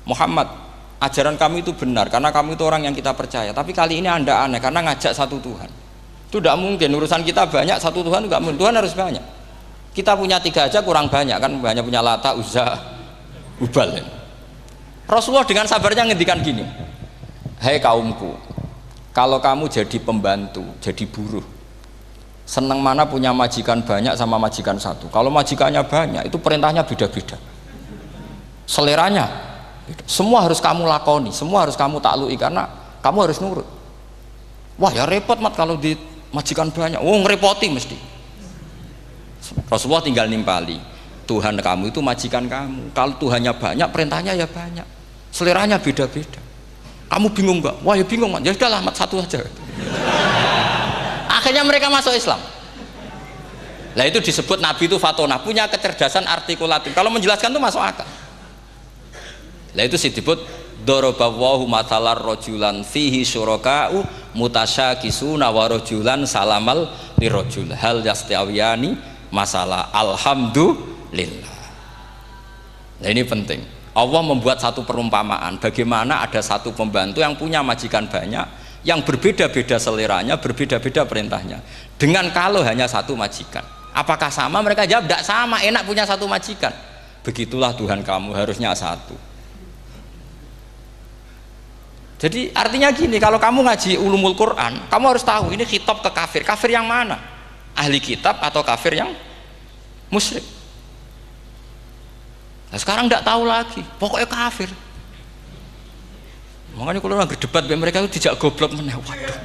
Muhammad, ajaran kami itu benar karena kamu itu orang yang kita percaya, tapi kali ini Anda aneh karena ngajak satu Tuhan. Itu tidak mungkin, urusan kita banyak, satu Tuhan juga mungkin, Tuhan harus banyak. Kita punya 3 aja kurang banyak kan, banyak punya Lata, Uzza, Hubal. Rasulullah dengan sabarnya ngendikan gini, hei kaumku, kalau kamu jadi pembantu, jadi buruh, senang mana punya majikan banyak sama majikan satu. Kalau majikannya banyak, itu perintahnya beda-beda, seleranya beda. Semua harus kamu lakoni, semua harus kamu taklui karena kamu harus nurut. Wah ya repot mat kalau di majikan banyak, ngerepoti mesti. Rasulullah tinggal nimpali, Tuhan kamu itu majikan kamu, kalau Tuhannya banyak perintahnya ya banyak, seleranya beda-beda. Kamu bingung nggak? Wah ya bingung mat, ya sudahlah mat satu aja. Akhirnya mereka masuk Islam. Nah itu disebut Nabi itu fatona, punya kecerdasan artikulatif, kalau menjelaskan itu masuk akal. Nah itu disebut dorobawahu matalar rojulan fihi syuraka'u mutasyakisuna wa rojulan salamal lirojul hal yastawiyani masalah alhamdulillah. Nah ini penting, Allah membuat satu perumpamaan bagaimana ada satu pembantu yang punya majikan banyak yang berbeda-beda seleranya, berbeda-beda perintahnya, dengan kalau hanya satu majikan. Apakah sama? Mereka jawab tidak sama, enak punya satu majikan. Begitulah Tuhan kamu, harusnya satu. Jadi artinya gini, kalau kamu ngaji ulumul Quran, kamu harus tahu ini khitab ke kafir. Kafir yang mana? Ahli kitab atau kafir yang musyrik? Nah sekarang tidak tahu lagi, pokoknya kafir. Makanya kalau orang berdebat mereka itu tidak goblok meneh. Waduh.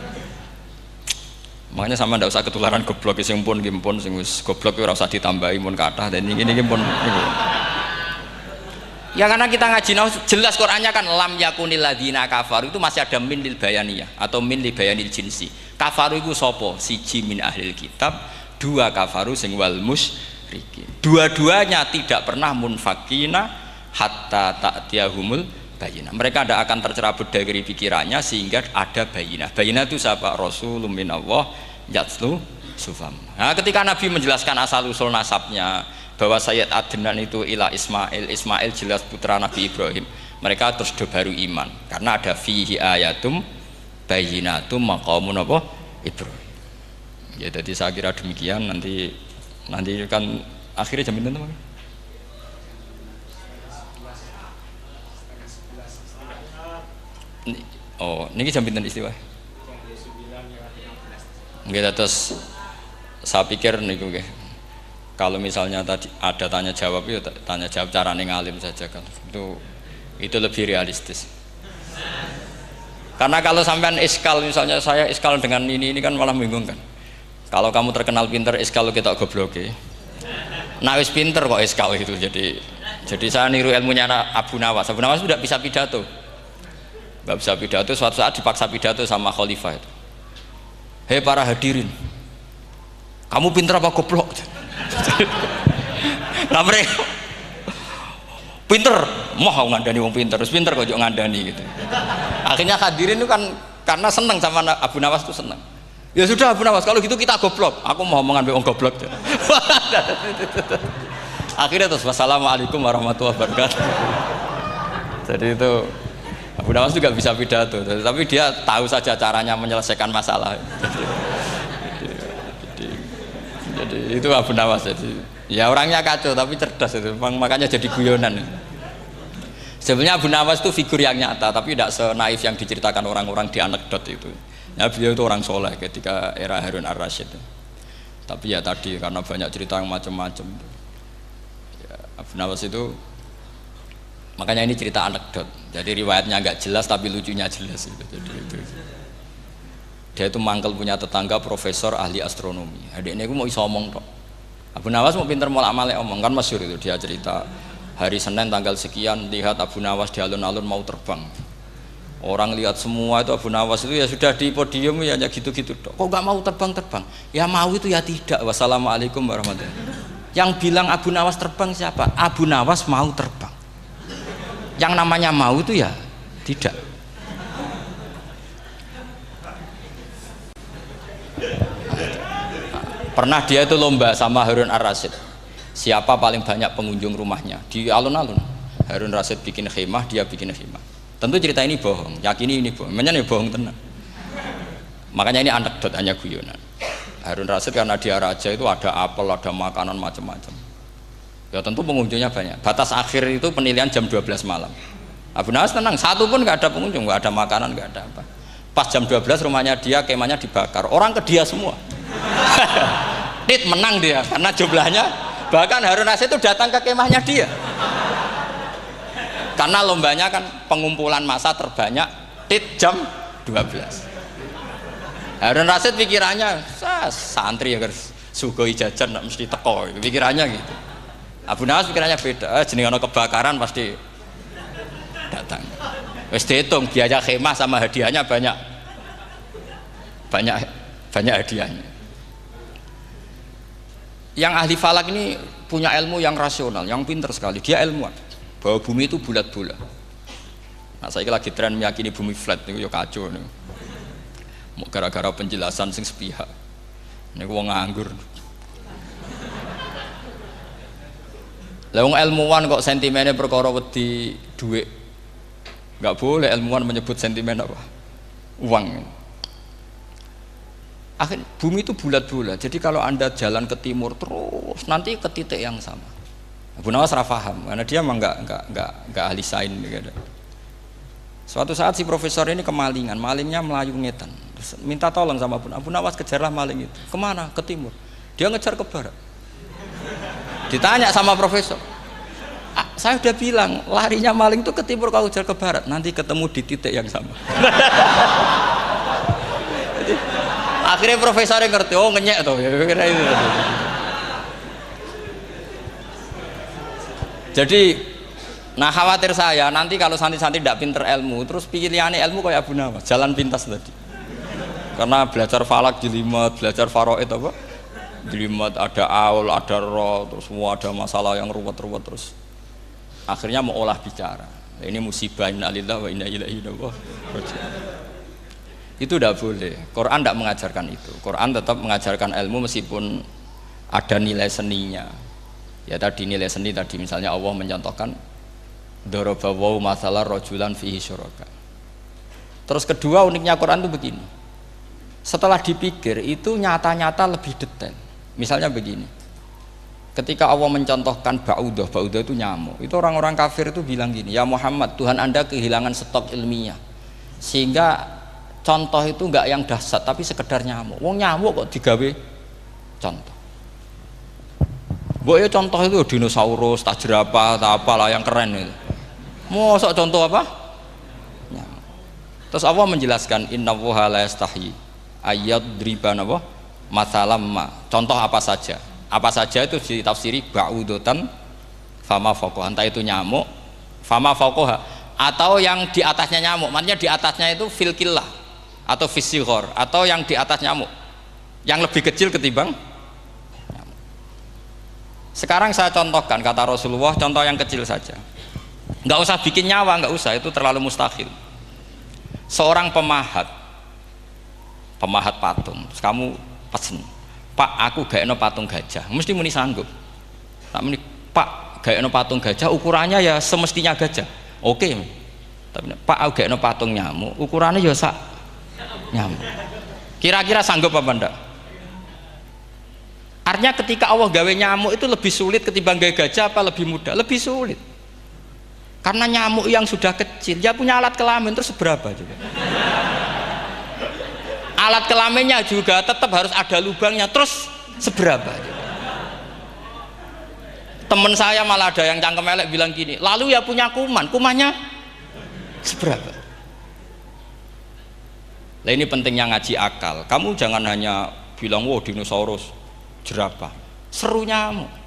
Makanya sama tidak usah ketularan goblok, sing pun gimpun sing wis goblok ora usah ditambahi mun kathah dan ini pun. Ya karena kita ngaji jelas Qur'annya kan lam yakunil ladzina kafaru, itu masih ada min lil bayaniyah atau min li bayanil jinsi. Kafaru itu sopo? Siji min ahlil kitab, 2 kafaru sing wal musyrikin. Dua-duanya tidak pernah munfakina hatta ta'tiyahumul bayinah. Mereka tidak akan tercerabut dari pikirannya sehingga ada bayinah. Bayinah itu siapa? Rasulun minallah yatslu sufam. Nah ketika Nabi menjelaskan asal usul nasabnya bahwa Sayyid Adnan itu ila Ismail jelas putra Nabi Ibrahim, mereka terus baru iman karena ada fihi ayatum bayyinatum maqamun apa Ibrahim. Ya jadi saya kira demikian, nanti kan akhirnya jam pinten teman. Oh, niki jam pinten istiwa? Nggih, terus saya pikir niku nggih. Kalau misalnya tadi ada tanya jawab, ya tanya jawab cara ngalim saja kan, itu lebih realistis. Karena kalau sampean iskal, misalnya saya iskal dengan ini kan malah bingung kan. Kalau kamu terkenal pinter, iskal kita goblok. Nah wis pinter kok iskal gitu. Jadi saya niru ilmunya Abu Nawas. Abu Nawas tidak bisa pidato, nggak bisa pidato. Suatu saat dipaksa pidato sama khalifah itu. Hei para hadirin, kamu pinter apa goblok? Nah mereka pinter, mau ngandani wong pinter, terus pinter kok ngandani gitu. Akhirnya hadirin itu kan karena seneng sama Abu Nawas itu seneng. Ya sudah Abu Nawas, kalau gitu kita goblok. Aku mau mengambil wong goblok. Akhirnya terus wassalamualaikum warahmatullahi wabarakatuh. Jadi itu Abu Nawas juga bisa pidato, tapi dia tahu saja caranya menyelesaikan masalah. Jadi itu Abu Nawas. Jadi ya orangnya kacau tapi cerdas itu, makanya jadi guyonan. Sebenarnya Abu Nawas itu figur yang nyata tapi tidak senaif yang diceritakan orang-orang di anekdot itu. Ya beliau itu orang soleh ketika era Harun Ar-Rasyid. Tapi ya tadi karena banyak cerita yang macam-macam. Ya, Abu Nawas itu makanya ini cerita anekdot. Jadi riwayatnya nggak jelas tapi lucunya jelas gitu. Jadi itu. Dia itu mangkel punya tetangga profesor ahli astronomi. Adiknya aku mau iso omong tok. Abu Nawas mau pinter molak-malik omong kan masyhur itu, dia cerita hari Senin tanggal sekian lihat Abu Nawas di alun-alun mau terbang. Orang lihat semua itu Abu Nawas itu ya sudah di podium ya hanya gitu-gitu tok. Kok nggak mau terbang-terbang? Ya mau itu ya tidak. Wassalamualaikum warahmatullahi wabarakatuh. Yang bilang Abu Nawas terbang siapa? Abu Nawas mau terbang. Yang namanya mau itu ya tidak. Pernah dia itu lomba sama Harun Ar-Rasyid, siapa paling banyak pengunjung rumahnya di alun-alun. Harun Rasid bikin khemah, dia bikin khemah. Tentu cerita ini bohong, yakini ini bohong, makanya ini bohong tenang. Makanya ini anekdot, hanya guyonan. Harun Rasid karena dia raja itu ada apel, ada makanan macam-macam. Ya tentu pengunjungnya banyak. Batas akhir itu penilaian jam 12 malam. Abu Nawas tenang, satu pun nggak ada pengunjung, nggak ada makanan, nggak ada apa. Pas jam 12 rumahnya dia, kemahnya dibakar. Orang ke dia semua. Tit menang dia karena jumlahnya. Bahkan Harun Rasid itu datang ke kemahnya dia. Karena lombanya kan pengumpulan massa terbanyak. Tit jam 12. Harun Rasid pikirannya santri ya guys, sugoi jajan nggak mesti teko, pikirannya gitu. Abu Nawas pikirannya beda, jenenge ana kebakaran pasti datang. Wis dihitung biaya khemah sama hadiahnya banyak hadiahnya. Yang ahli falak ini punya ilmu yang rasional, yang pintar sekali. Dia ilmuwan bahwa bumi itu bulat-bulat. Nah, saya lagi tren meyakini bumi flat itu ya kacau nih. Gara-gara penjelasan sing sepihak. Ini wong nganggur. Lah wong ilmuwan kok sentimennya perkara wedi dhuwit. Enggak boleh ilmuwan menyebut sentimen apa? Uang. Akhir bumi itu bulat-bulat. Jadi kalau Anda jalan ke timur terus nanti ke titik yang sama. Abu Nawas paham karena dia memang enggak ahli sains gitu. Suatu saat si profesor ini kemalingan, malingnya melayu ngetan. Terus minta tolong sama Abu Nawas, kejarlah maling itu. Kemana? Ke timur. Dia ngejar ke barat. Ditanya sama profesor, saya udah bilang larinya maling itu ke timur, kalau kejar ke barat nanti ketemu di titik yang sama. Jadi, akhirnya profesornya ngerti, oh ngenyek tuh. Jadi nah khawatir saya nanti kalau santri-santri tidak pinter ilmu terus pilihannya ilmu kayak Abu Nawas, jalan pintas tadi. Karena belajar falak jelimet, belajar faraid apa? Jelimet, ada aul, ada roh, terus semua ada masalah yang ruwet-ruwet terus. Akhirnya mau olah bicara. Ini musibah inna lillahi wa inna ilaihi raji'un. Itu tidak boleh. Quran tidak mengajarkan itu. Quran tetap mengajarkan ilmu meskipun ada nilai seninya. Ya tadi nilai seni tadi misalnya Allah mencontohkan daraba wa masalah rajulan fihi syuraka. Terus kedua uniknya Quran itu begini. Setelah dipikir itu nyata-nyata lebih detail. Misalnya begini. Ketika Allah mencontohkan ba'udah itu nyamuk. Itu orang-orang kafir itu bilang gini, "Ya Muhammad, Tuhan Anda kehilangan stok ilmiah. Sehingga contoh itu enggak yang dahsyat tapi sekedar nyamuk. Wong nyamuk kok digawe contoh." Mbok ya contoh itu dinosaurus, tak jerapah, tak apalah yang keren itu. Mosok contoh apa? Nyamuk. Terus Allah menjelaskan innallaha la yastahi ayyadriban apa? Masalam ma. Contoh apa saja? Apa saja itu ditafsiri ba'udotan fama faqoha. Entah itu nyamuk, fama faqoha atau yang di atasnya nyamuk. Maksudnya di atasnya itu filkillah atau fisighor atau yang di atas nyamuk. Yang lebih kecil ketimbang nyamuk. Sekarang saya contohkan kata Rasulullah, contoh yang kecil saja. Enggak usah bikin nyawa, enggak usah, itu terlalu mustahil. Seorang pemahat patung, terus kamu pesen, "Pak, aku gak eno patung gajah." Mesti muni sanggup. Tak muni, "Pak, gak eno patung gajah, ukurannya ya semestinya gajah." Oke. Tapi, "Pak, aku gak eno patung nyamuk, ukurannya ya sak nyamuk." Kira-kira sanggup apa enggak? Artinya ketika Allah gawe nyamuk itu lebih sulit ketimbang gawe gajah apa lebih mudah? Lebih sulit. Karena nyamuk yang sudah kecil, dia punya alat kelamin terus seberapa juga. Alat kelaminnya juga tetap harus ada lubangnya terus seberapa juga. Temen saya malah ada yang cangkem elek bilang gini, lalu ya punya kumannya seberapa. Nah ini pentingnya ngaji akal. Kamu jangan hanya bilang, "Wow, dinosaurus, jerapah." Seru nyamuk.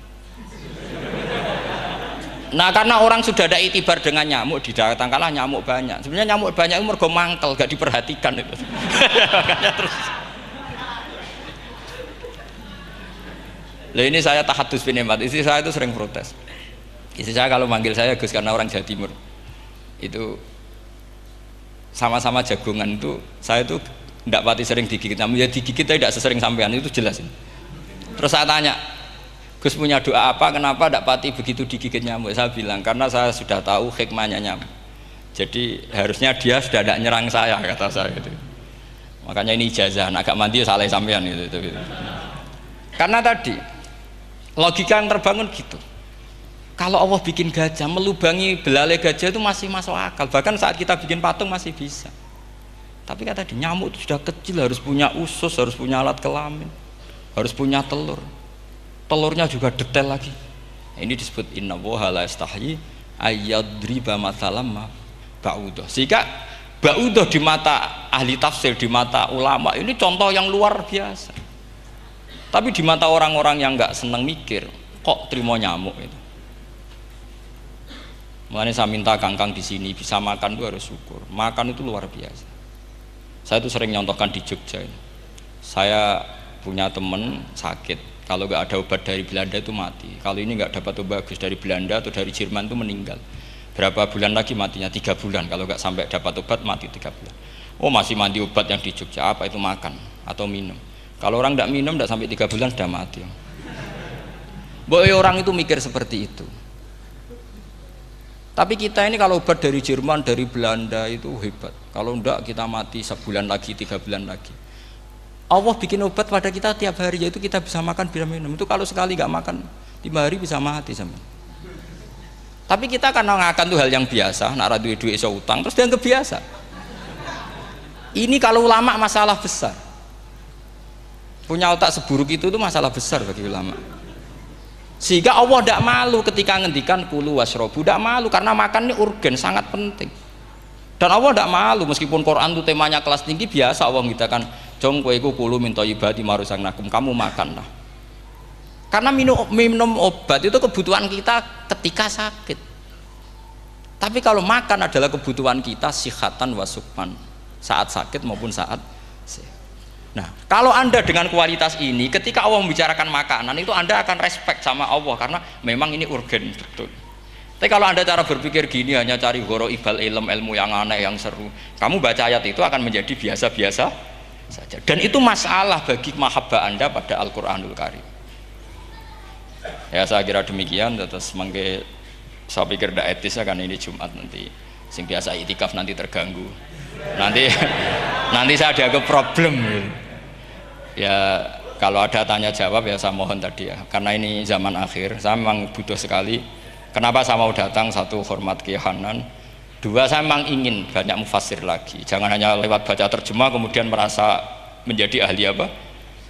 Nah karena orang sudah ada itibar dengan nyamuk, didatangkanlah nyamuk banyak. Sebenarnya nyamuk banyak itu mergo mangkel, gak diperhatikan itu. Makanya terus. Lah ini saya tahadus binemat. Istri saya itu sering protes. Istri saya kalau manggil saya Gus karena orang Jawa Timur. Itu sama-sama jagongan itu saya itu tidak pati sering digigit. Namun ya digigit tidak sesering sampean itu jelas. Terus saya tanya, Gus punya doa apa, kenapa tidak pati begitu digigit nyamuk? Saya bilang karena saya sudah tahu hikmahnya nyamuk. Jadi harusnya dia sudah tidak nyerang saya, kata saya itu. Makanya ini ijazah, agak mandi salah sampean itu. Karena tadi logika yang terbangun gitu. Kalau Allah bikin gajah, melubangi belalai gajah itu masih masuk akal. Bahkan saat kita bikin patung masih bisa. Tapi kata tadi nyamuk itu sudah kecil, harus punya usus, harus punya alat kelamin, harus punya telur. Telurnya juga detail lagi. Ini disebut innallaha la yastahyi ayyadriba mathalam ba'udah. Sehingga ba'udah di mata ahli tafsir, di mata ulama ini contoh yang luar biasa. Tapi di mata orang-orang yang nggak seneng mikir, kok terima nyamuk itu. Makanya saya minta kangkang di sini bisa makan itu harus syukur. Makan itu luar biasa. Saya itu sering nyontohkan di Jogja ini. Saya punya teman sakit. Kalau nggak ada obat dari Belanda itu mati. Kalau ini nggak dapat obat bagus dari Belanda atau dari Jerman itu meninggal. Berapa bulan lagi matinya? 3 bulan. Kalau nggak sampai dapat obat mati 3 bulan. Oh masih mandi obat yang di Jogja. Apa itu makan atau minum? Kalau orang tidak minum tidak sampai 3 bulan sudah mati. Boy orang itu mikir seperti itu. Tapi kita ini kalau obat dari Jerman, dari Belanda itu hebat. Kalau enggak kita mati sebulan lagi, 3 bulan lagi. Allah bikin obat pada kita tiap hari, yaitu kita bisa makan, bisa minum. Itu kalau sekali nggak makan 5 hari bisa mati sama. Tapi kita karena ngakan tuh hal yang biasa, nak duit iso utang, terus dianggap biasa. Ini kalau ulama masalah besar. Punya otak seburuk itu tuh masalah besar bagi ulama. Sehingga Allah tidak malu ketika ngendikan kulu wasrobu, tidak malu karena makan ini urgen, sangat penting. Dan Allah tidak malu meskipun Quran itu temanya kelas tinggi, biasa Allah mengatakan jong kowe iku kulu min thayyibati maruzaqnakum, kamu makanlah. Karena minum obat itu kebutuhan kita ketika sakit. Tapi kalau makan adalah kebutuhan kita sihatan wasukman, saat sakit maupun saat sehat. Nah, kalau Anda dengan kualitas ini ketika Allah membicarakan makanan itu Anda akan respect sama Allah karena memang ini urgen betul. Tapi kalau Anda cara berpikir gini hanya cari goro ibal ilmu yang aneh yang seru, kamu baca ayat itu akan menjadi biasa-biasa saja. Dan itu masalah bagi mahabbah Anda pada Al-Qur'anul Karim. Ya saya kira demikian. Terus mangke saya pikir tidak etis ya kan ini Jumat nanti. Sing biasa itikaf nanti terganggu. Nanti saya ada ke problem. Ya kalau ada tanya jawab ya saya mohon tadi ya. Karena ini zaman akhir, saya memang butuh sekali. Kenapa saya mau datang? Satu, hormat Kiai Hanan. Dua, saya memang ingin banyak mufassir lagi. Jangan hanya lewat baca terjemah kemudian merasa menjadi ahli apa?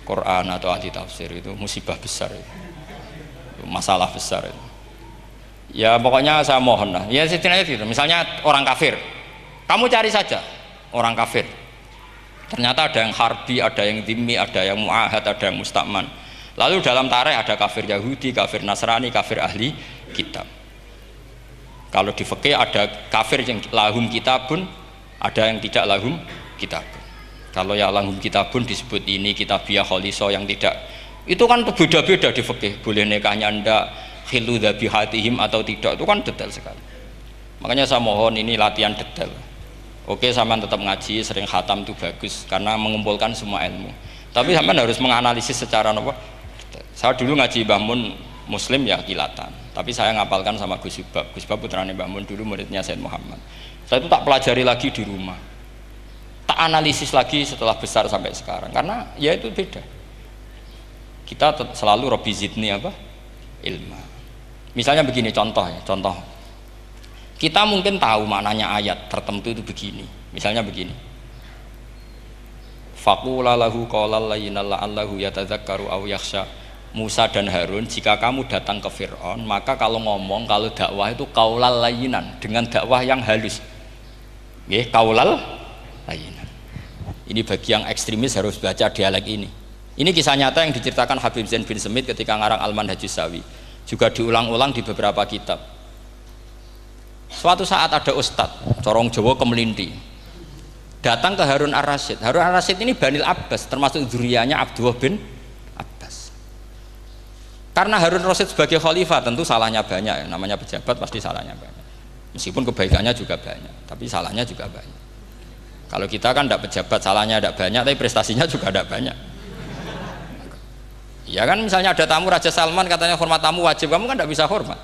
Quran atau ahli tafsir, itu musibah besar itu. Masalah besar itu. Ya pokoknya saya mohon lah. Ya setidaknya gitu. Misalnya orang kafir. Kamu cari saja orang kafir. Ternyata ada yang harbi, ada yang dhimmi, ada yang mu'ahad, ada yang mustakman. Lalu dalam tarikh ada kafir Yahudi, kafir Nasrani, kafir ahli kitab. Kalau di fikih ada kafir yang lahum kitabun, ada yang tidak lahum kitabun. Kalau yang lahum kitabun disebut ini kitabiah kholiso, yang tidak itu kan beda-beda di fikih. Boleh nikahnya ndak, khilu dhabihatihim atau tidak, itu kan detail sekali. Makanya saya mohon ini latihan detail. Oke, sampean tetap ngaji, sering khatam itu bagus karena mengumpulkan semua ilmu. Tapi sampean harus menganalisis secara apa? Saya dulu ngaji Mbah Mun Muslim ya kilatan. Tapi saya ngapalkan sama Gus Ibab. Gus Ibab putranya Mbah Mun, dulu muridnya Said Muhammad. Saya itu tak pelajari lagi di rumah. Tak analisis lagi setelah besar sampai sekarang karena ya itu beda. Kita selalu Rabbi zidni apa? Ilma. Misalnya begini contoh ya, contoh. Kita mungkin tahu maknanya ayat tertentu itu begini. Misalnya begini. Faqula lahu qawlan layyinan la'allahu yatadzakkaru aw yakhsha. Musa dan Harun, jika kamu datang ke Fir'aun, maka kalau ngomong, kalau dakwah itu qaulal layyinan, dengan dakwah yang halus. Nggih, qaulal layyinan. Ini bagi yang ekstremis harus baca dialek ini. Ini kisah nyata yang diceritakan Habib Zain bin Semit ketika ngarang Al-Manhajus Sawi. Juga diulang-ulang di beberapa kitab. Suatu saat ada ustadz corong Jawa Kemelinti datang ke Harun Ar-Rasyid. Harun Ar-Rasyid ini Banil Abbas, termasuk zuriyahnya Abdullah bin Abbas. Karena Harun Ar-Rasyid sebagai khalifah tentu salahnya banyak, namanya pejabat pasti salahnya banyak. Meskipun kebaikannya juga banyak, tapi salahnya juga banyak. Kalau kita kan tidak pejabat, salahnya tidak banyak, tapi prestasinya juga tidak banyak. Ya kan misalnya ada tamu Raja Salman katanya hormat tamu wajib, kamu kan tidak bisa hormat.